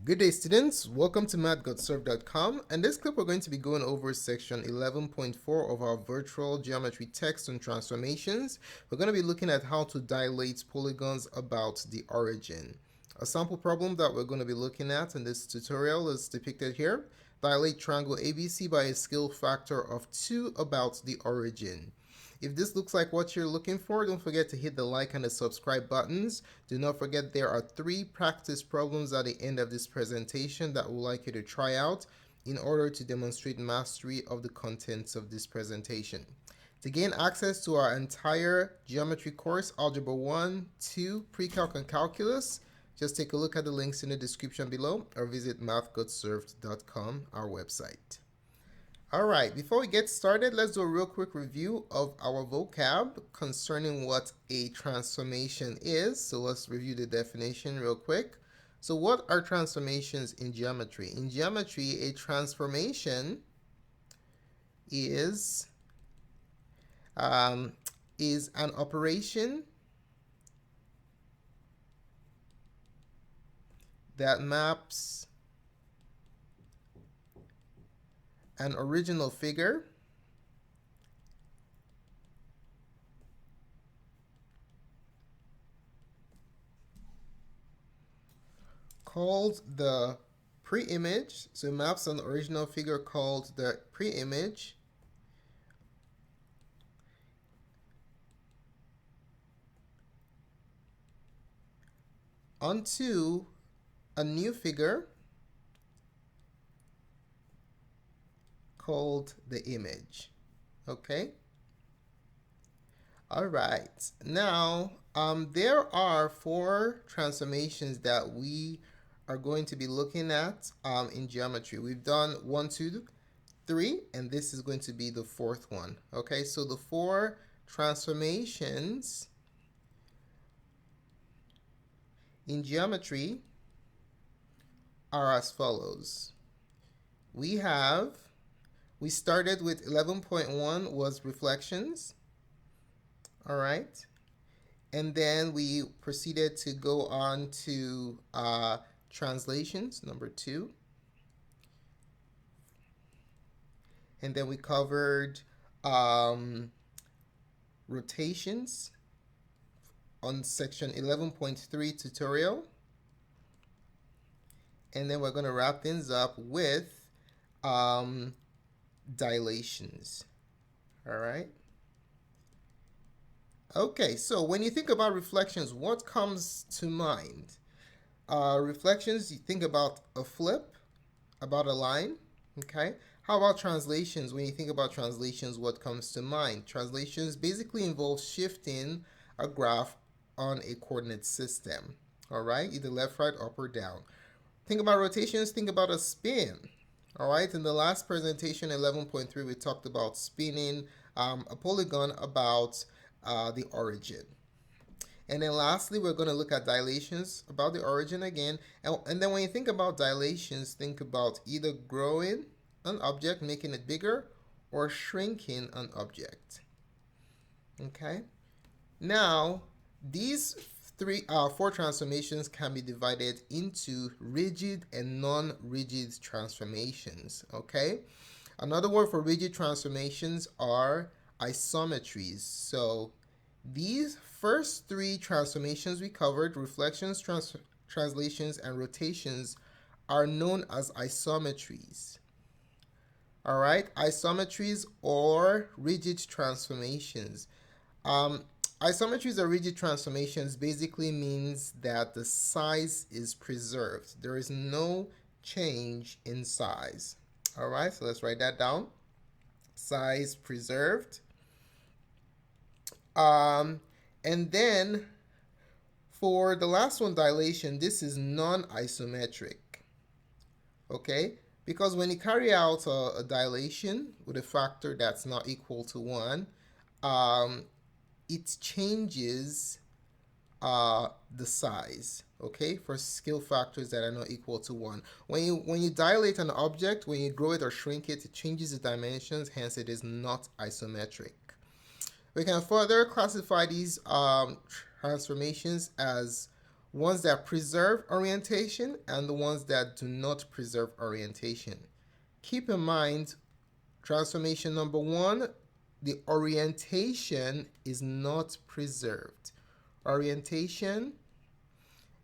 Good day, students. Welcome to Mathgotserved.com. And this clip, we're going to be going over section 11.4 of our virtual geometry text and transformations. We're going to be looking at how to dilate polygons about the origin. A sample problem that we're going to be looking at in this tutorial is depicted here. Dilate triangle ABC by a scale factor of 2 about the origin. If this looks like what you're looking for, don't forget to hit the like and the subscribe buttons. Do not forget there are 3 practice problems at the end of this presentation that we'd like you to try out in order to demonstrate mastery of the contents of this presentation. To gain access to our entire geometry course, Algebra 1, 2, Pre-Calc and Calculus, just take a look at the links in the description below or visit Mathgotserved.com, our website. Alright, before we get started, let's do a real quick review of our vocab concerning what a transformation is. So let's review the definition real quick. So what are transformations in geometry? In geometry, a transformation is an operation that maps an original figure called the pre-image. So it maps an original figure called the pre-image onto a new figure called the image. Okay. All right. Now, there are 4 transformations that we are going to be looking at in geometry. We've done 1, 2, 3, and this is going to be the 4th one. Okay. So the 4 transformations in geometry are as follows. We started with 11.1 was reflections, all right, and then we proceeded to go on to translations, number 2, and then we covered rotations on section 11.3 tutorial, and then we're going to wrap things up with dilations. All right. Okay, so when you think about reflections, what comes to mind? Reflections, you think about a flip, about a line. Okay. How about translations? When you think about translations, what comes to mind? Translations basically involve shifting a graph on a coordinate system. All right, either left, right, up, or down. Think about rotations, think about a spin. All right, in the last presentation, 11.3, we talked about spinning a polygon about the origin. And then lastly, we're going to look at dilations about the origin again. And then when you think about dilations, think about either growing an object, making it bigger, or shrinking an object. Okay. Now, these 4 transformations can be divided into rigid and non-rigid transformations. Okay. Another word for rigid transformations are isometries. So these first 3 transformations we covered, reflections, translations, and rotations, are known as isometries. All right, isometries or rigid transformations. Isometries or rigid transformations basically means that the size is preserved. There is no change in size. All right, so let's write that down. Size preserved. And then for the last one, dilation, this is non-isometric. Okay, because when you carry out a dilation with a factor that's not equal to 1, it changes the size, okay, for scale factors that are not equal to 1. When you dilate an object, when you grow it or shrink it, it changes the dimensions, hence it is not isometric. We can further classify these transformations as ones that preserve orientation and the ones that do not preserve orientation. Keep in mind, transformation number one, the orientation is not preserved. Orientation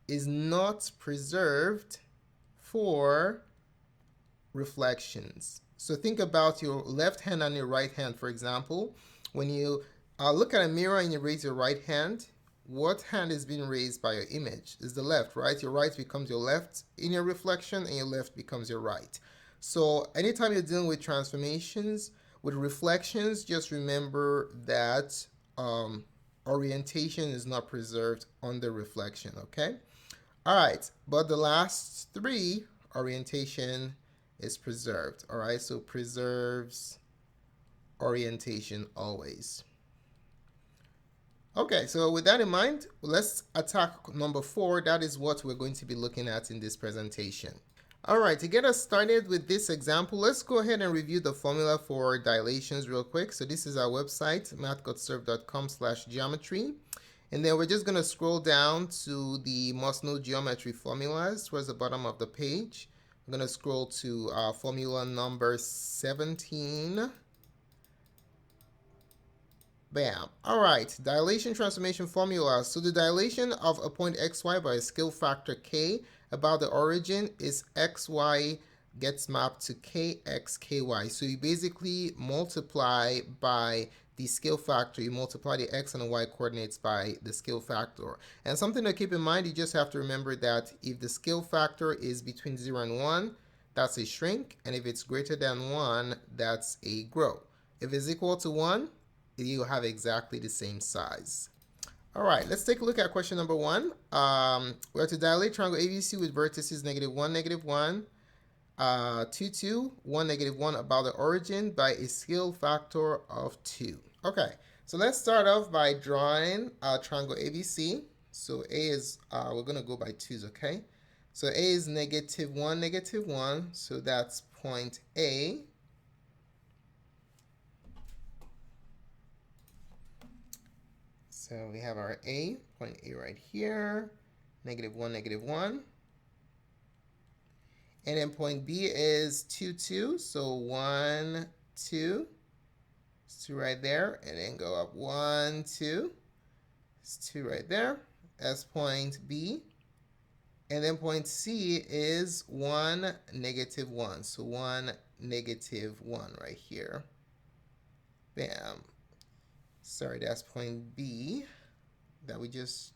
is not preserved for reflections. So think about your left hand and your right hand, for example. When you look at a mirror and you raise your right hand, what hand is being raised by your image? Is the left, right? Your right becomes your left in your reflection and your left becomes your right. So anytime you're dealing with transformations, with reflections, just remember that orientation is not preserved on the reflection, okay? All right, but the last three, orientation is preserved, all right? So preserves orientation always. Okay, so with that in mind, let's attack number 4. That is what we're going to be looking at in this presentation. All right, to get us started with this example, let's go ahead and review the formula for dilations real quick. So this is our website, mathgotserved.com/geometry. And then we're just going to scroll down to the must-know geometry formulas towards the bottom of the page. I'm going to scroll to formula number 17. Bam. All right, dilation transformation formula. So the dilation of a point xy by a scale factor k about the origin is xy gets mapped to kx ky. So you basically multiply by the scale factor, you multiply the x and the y coordinates by the scale factor. And something to keep in mind, you just have to remember that if the scale factor is between 0 and 1, that's a shrink, and if it's greater than 1, that's a grow. If it's equal to 1, you have exactly the same size. All right, let's take a look at question number 1. We have to dilate triangle ABC with vertices -1, -1, 2, 2, 1, -1 about the origin by a scale factor of 2. Okay, so let's start off by drawing triangle ABC. So A is, we're going to go by 2's, okay? So A is -1, -1, so that's point A. So we have our A, point A right here, -1, -1. And then point B is 2, 2, so 1, 2. It's 2 right there, and then go up 1, 2. It's 2 right there. That's point B. And then point C is 1, -1. So 1, -1 right here. Bam. Sorry, that's point B that we just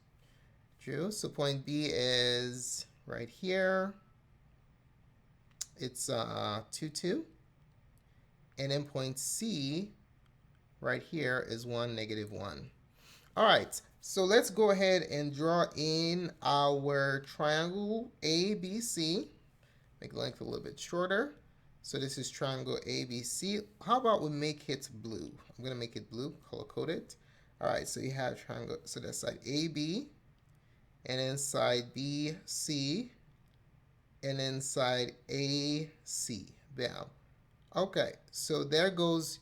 drew. So point B is right here. It's 2, 2. And then point C right here is 1, -1. All right, so let's go ahead and draw in our triangle ABC. Make the length a little bit shorter. So this is triangle ABC. How about we make it blue? I'm going to make it blue, color code it. All right, so you have triangle, so that's side AB, and then side BC, and then side AC. Bam. Okay, so there goes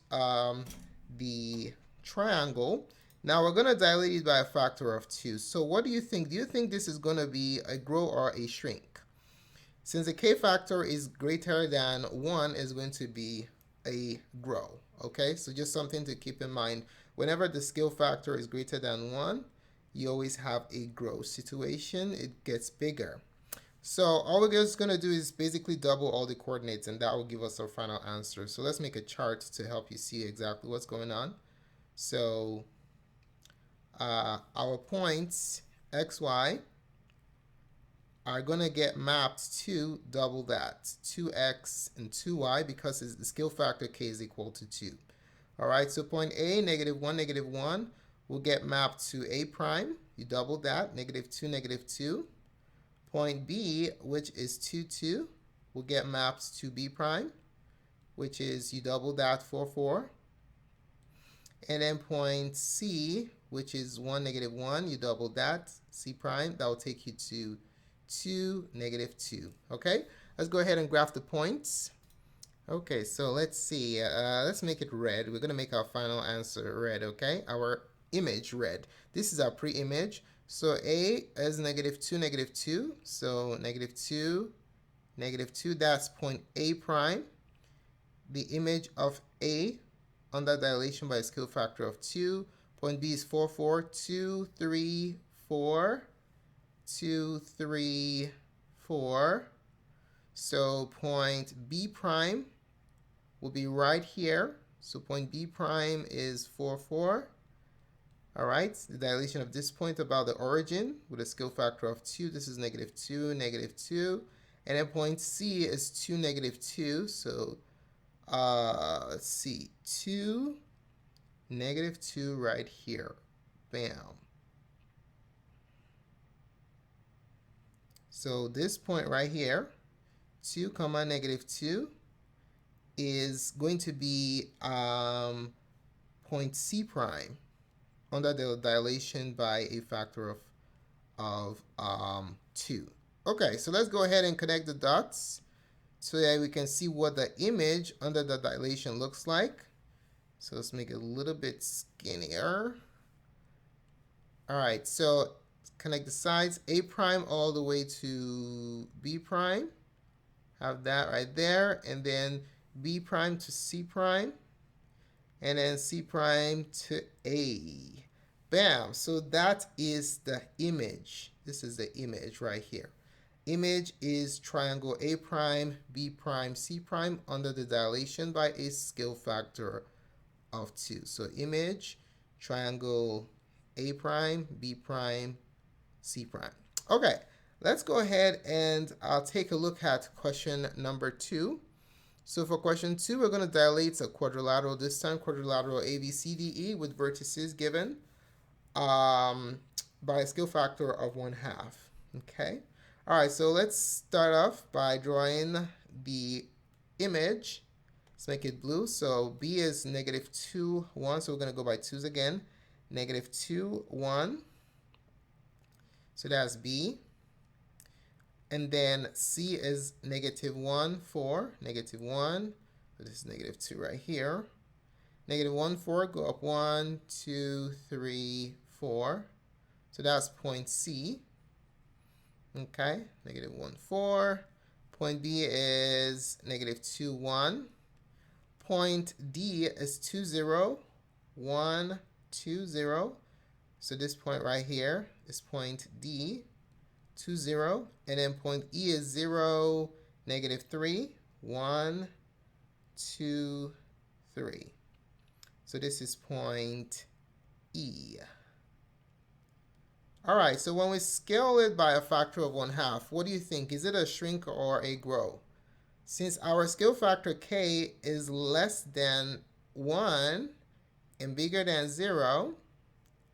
the triangle. Now we're going to dilate it by a factor of 2. So what do you think? Do you think this is going to be a grow or a shrink? Since the k factor is greater than 1, is going to be a grow. Okay, so just something to keep in mind. Whenever the scale factor is greater than 1, you always have a grow situation. It gets bigger. So all we're just going to do is basically double all the coordinates, and that will give us our final answer. So let's make a chart to help you see exactly what's going on. So our points xy are going to get mapped to double that, 2x and 2y, because the scale factor k is equal to 2. All right, so point A, -1, -1, will get mapped to A prime. You double that, -2, -2. Point B, which is 2, 2, will get mapped to B prime, which is, you double that, 4, 4. And then point C, which is 1, -1, you double that, C prime, that will take you to 2, -2. Okay, let's go ahead and graph the points. Okay, so let's see. Let's make it red. We're going to make our final answer red, okay? Our image red. This is our pre-image. So A is -2, -2. So -2, -2, that's point A prime. The image of A under dilation by a scale factor of 2. Point B is 4, 4, 2, 3, 4, 2, 3, 4. So point B prime will be right here. So point B prime is 4, 4. All right, the dilation of this point about the origin with a scale factor of 2. This is -2, -2. And then point C is 2, -2. So let's see, 2, -2 right here. Bam. So this point right here, 2, -2, is going to be point C prime under the dilation by a factor of 2. Okay, so let's go ahead and connect the dots so that we can see what the image under the dilation looks like. So let's make it a little bit skinnier. All right, so connect the sides, A prime all the way to B prime. Have that right there, and then B prime to C prime, and then C prime to A. Bam, so that is the image. This is the image right here. Image is triangle A prime, B prime, C prime under the dilation by a scale factor of 2. So image, triangle A prime, B prime, C prime. Okay, let's go ahead and I'll take a look at question number 2. So for question 2, we're going to dilate a quadrilateral, this time quadrilateral ABCDE with vertices given by a scale factor of 1/2. Okay. All right, so let's start off by drawing the image. Let's make it blue. So B is -2, 1. So we're going to go by 2's again. -2, 1. So that's B. And then C is -1, 4. -1. So this is -2 right here. -1, 4. Go up 1, 2, 3, 4. So that's point C. Okay, -1, 4. Point B is -2, 1. Point D is 2, 0, 1, 2, 0. So this point right here is point D, 2, 0. And then point E is 0, -3, 1, 2, 3. So this is point E. All right, so when we scale it by a factor of 1/2, what do you think? Is it a shrink or a grow? Since our scale factor K is less than 1 and bigger than 0,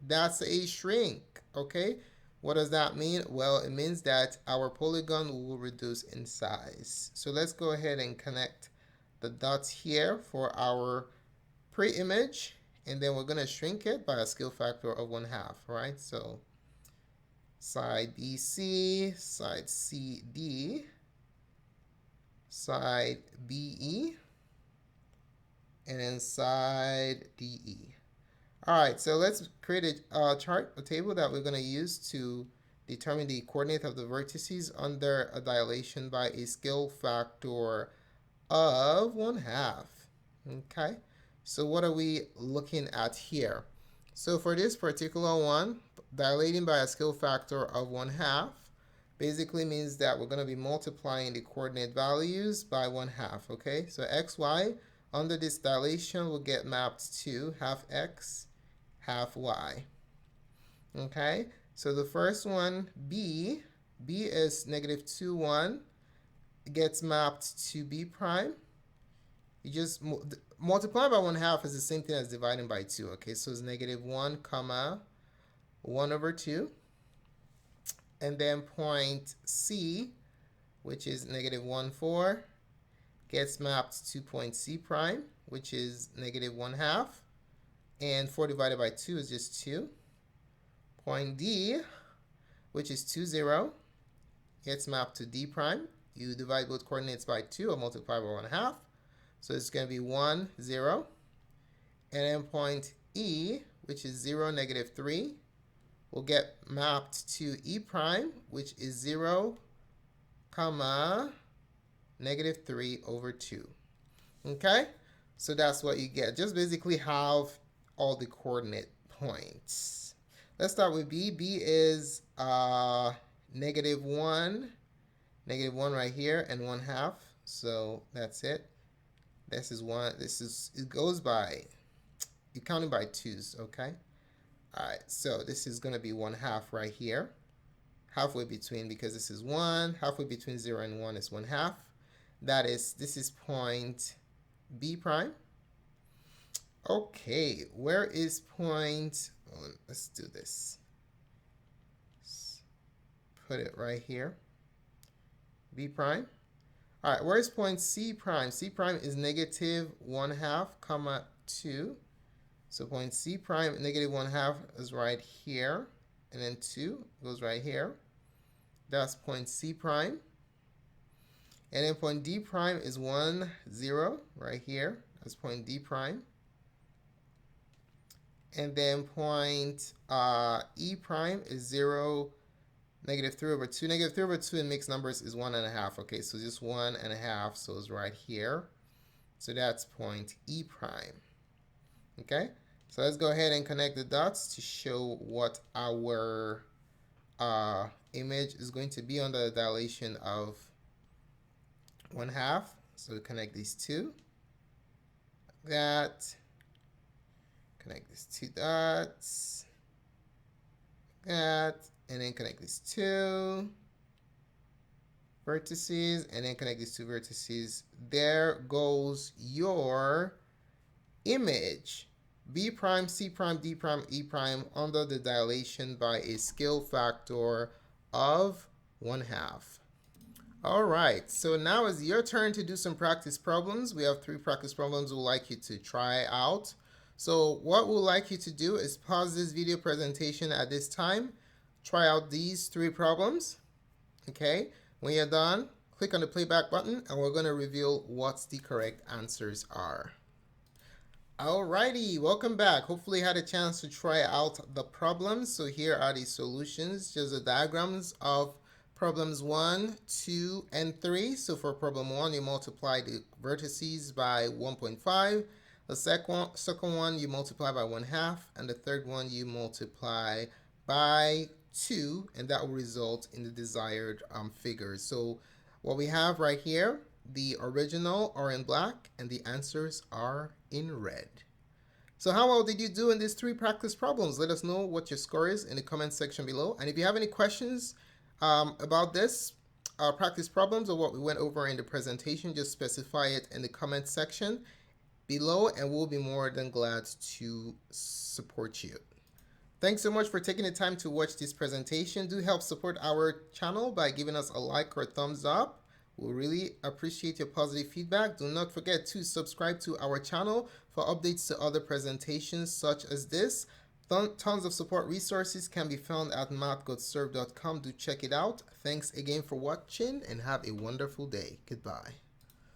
that's a shrink, okay? What does that mean? Well, it means that our polygon will reduce in size. So let's go ahead and connect the dots here for our pre-image, and then we're going to shrink it by a scale factor of 1/2, right? So side BC, side CD, side BE, and then side DE. All right, so let's create a chart, a table that we're going to use to determine the coordinate of the vertices under a dilation by a scale factor of 1/2. Okay, so what are we looking at here? So for this particular one, dilating by a scale factor of 1/2 basically means that we're going to be multiplying the coordinate values by 1/2. Okay, so xy under this dilation will get mapped to half x, half y. Okay, so the first one, B is -2, 1, gets mapped to B prime. You just multiply by 1/2 is the same thing as dividing by 2. Okay, so it's -1, 1/2. And then point C, which is -1, 4, gets mapped to point C prime, which is -1/2. And 4 divided by 2 is just 2. Point D, which is 2, 0, gets mapped to D prime. You divide both coordinates by 2 or multiply by 1/2. So it's going to be 1, 0. And then point E, which is 0, -3, will get mapped to e prime, which is 0, comma, negative 3 over 2. Okay? So that's what you get. Just basically have all the coordinate points. Let's start with B. B is negative 1 right here, and 1/2. So that's it. This is 1. It goes by, you're counting by 2's, okay? All right, so this is going to be 1/2 right here. Halfway between, because this is 1, halfway between 0 and 1 is 1/2. This is point B prime. Okay, where is point, let's do this. Let's put it right here. B prime. All right, where is point C prime? C prime is negative 1/2, comma 2. So point C prime, negative 1/2 is right here. And then 2 goes right here. That's point C prime. And then point D prime is 1, 0 right here. That's point D prime. And then point E prime is 0, negative 3 over 2. Negative 3 over 2 in mixed numbers is 1.5. Okay, so just 1.5, so it's right here. So that's point E prime. Okay, so let's go ahead and connect the dots to show what our image is going to be under the dilation of 1/2. So we connect these two. That. Connect these two dots. That. And then connect these two vertices. And then connect these two vertices. There goes your image. B prime, C prime, D prime, E prime under the dilation by a scale factor of 1/2. All right, so now it's your turn to do some practice problems. We have 3 practice problems we'd like you to try out. So what we'd like you to do is pause this video presentation at this time. Try out these 3 problems. Okay, when you're done, click on the playback button and we're going to reveal what the correct answers are. Alrighty, welcome back. Hopefully you had a chance to try out the problems. So here are the solutions, just the diagrams of problems 1, 2, and 3. So for problem 1, you multiply the vertices by 1.5. The second one, you multiply by 1/2. And the third one, you multiply by 2. And that will result in the desired figures. So what we have right here, the original are in black and the answers are in red. So how well did you do in these 3 practice problems? Let us know what your score is in the comment section below. And if you have any questions about this practice problems or what we went over in the presentation, just specify it in the comment section below and we'll be more than glad to support you. Thanks so much for taking the time to watch this presentation. Do help support our channel by giving us a like or a thumbs up. We really appreciate your positive feedback. Do not forget to subscribe to our channel for updates to other presentations such as this. Tons of support resources can be found at mathgotserved.com. Do check it out. Thanks again for watching and have a wonderful day. Goodbye.